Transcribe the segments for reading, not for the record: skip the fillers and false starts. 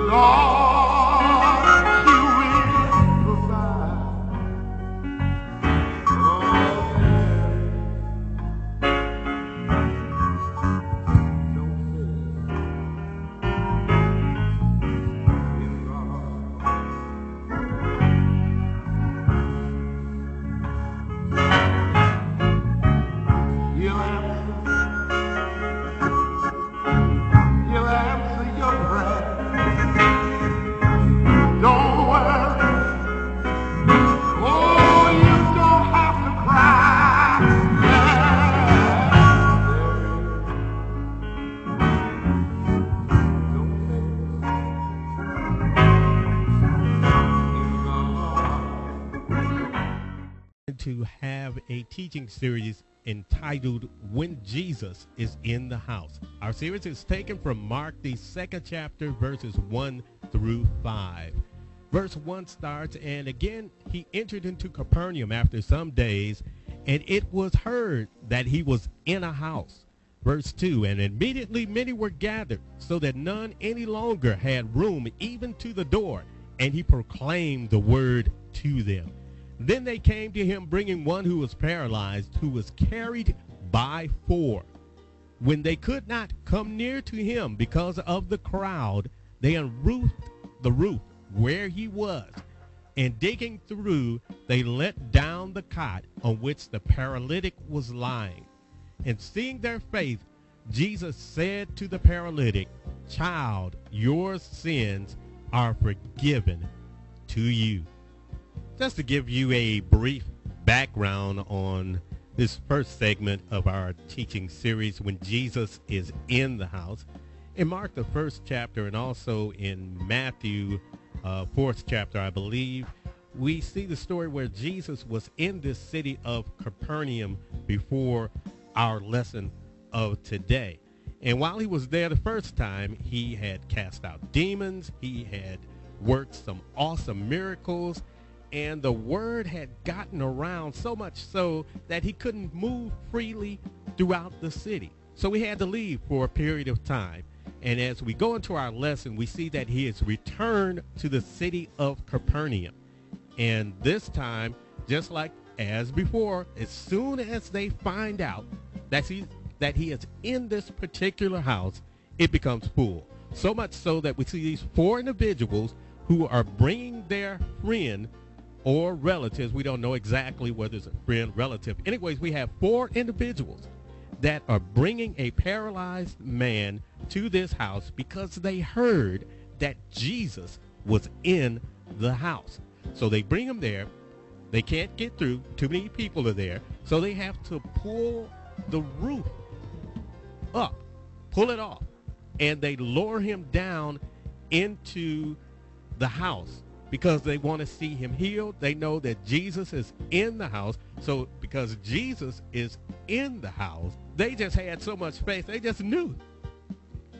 Lord, you will provide. Oh, don't fail in God. He'll answer your prayer. Don't worry. Oh, you don't have to cry. Don't To have a teaching series entitled When Jesus is in the House. Our series is taken from Mark, the 2nd chapter, verses 1 through 5. Verse 1 starts, and again he entered into Capernaum after some days, and it was heard that he was in a house. Verse 2, and immediately many were gathered, so that none any longer had room even to the door, and he proclaimed the word to them. Then they came to him, bringing one who was paralyzed, who was carried by four. When they could not come near to him because of the crowd, they unroofed the roof where he was, and digging through, they let down the cot on which the paralytic was lying. And seeing their faith, Jesus said to the paralytic, "Child, your sins are forgiven to you." Just to give you a brief background on this first segment of our teaching series, When Jesus is in the House, in Mark, the 1st chapter, and also in Matthew, 4th chapter, I believe, we see the story where Jesus was in this city of Capernaum before our lesson of today. And while he was there the first time, he had cast out demons, he had worked some awesome miracles, and the word had gotten around so much so that he couldn't move freely throughout the city. So he had to leave for a period of time. And as we go into our lesson, we see that he has returned to the city of Capernaum. And this time, just like as before, as soon as they find out that he is in this particular house, it becomes full. So much so that we see these four individuals who are bringing their friend or relatives. We don't know exactly whether it's a friend, relative. Anyways, we have four individuals that are bringing a paralyzed man to this house because they heard that Jesus was in the house. So they bring him there. They can't get through. Too many people are there. So they have to pull the roof up, pull it off, and they lower him down into the house because they want to see him healed. They know that Jesus is in the house. So because Jesus is in the house, they just had so much faith. They just knew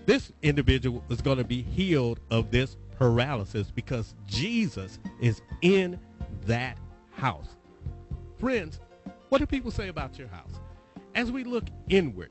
this individual was going to be healed of this paralysis because Jesus is in that house. Friends, what do people say about your house? As we look inward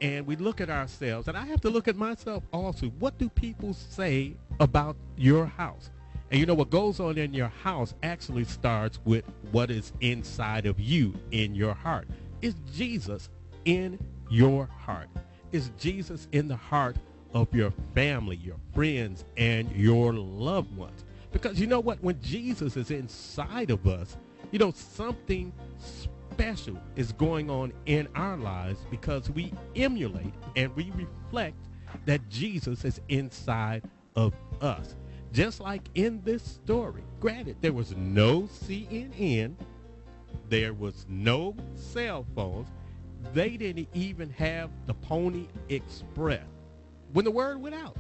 and we look at ourselves, and I have to look at myself also, what do people say about your house? And you know, what goes on in your house actually starts with what is inside of you, in your heart. Is Jesus in your heart? Is Jesus in the heart of your family, your friends, and your loved ones? Because you know what? When Jesus is inside of us, you know, something special is going on in our lives because we emulate and we reflect that Jesus is inside of us. Just like in this story, granted, there was no CNN, there was no cell phones, they didn't even have the Pony Express. When the word went out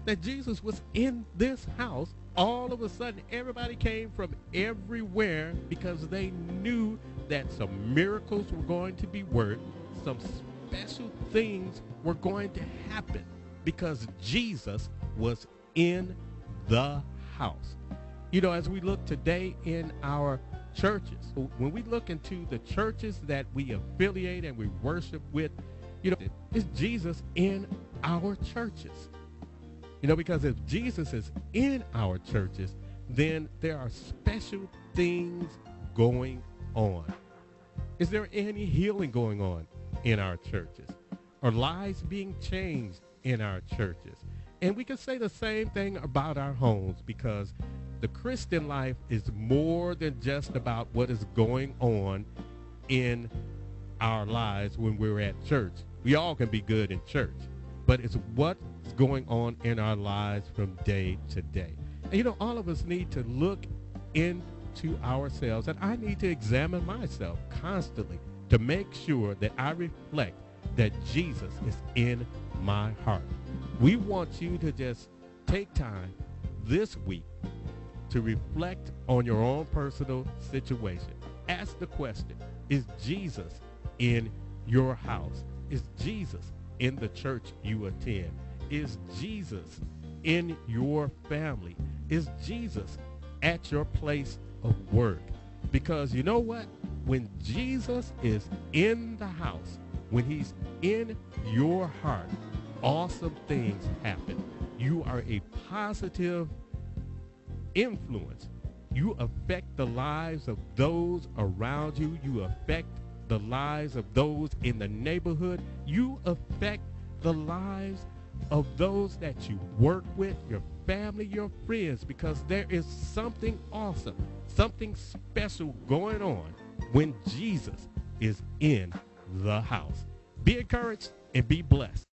that Jesus was in this house, all of a sudden everybody came from everywhere because they knew that some miracles were going to be worked, some special things were going to happen because Jesus was in the house. You know, as we look today in our churches, when we look into the churches that we affiliate and we worship with, you know, is Jesus in our churches? Because if Jesus is in our churches, then there are special things going on. Is there any healing going on in our churches? Are lives being changed in our churches? And we can say the same thing about our homes, because the Christian life is more than just about what is going on in our lives when we're at church. We all can be good in church, but it's what's going on in our lives from day to day. And all of us need to look into ourselves, and I need to examine myself constantly to make sure that I reflect that Jesus is in my heart. We want you to just take time this week to reflect on your own personal situation. Ask the question, is Jesus in your house? Is Jesus in the church you attend? Is Jesus in your family? Is Jesus at your place of work? Because you know what? When Jesus is in the house, when he's in your heart, awesome things happen. You are a positive influence. You affect the lives of those around you. You affect the lives of those in the neighborhood. You affect the lives of those that you work with, your family, your friends, because there is something awesome, something special going on when Jesus is in the house. Be encouraged and be blessed.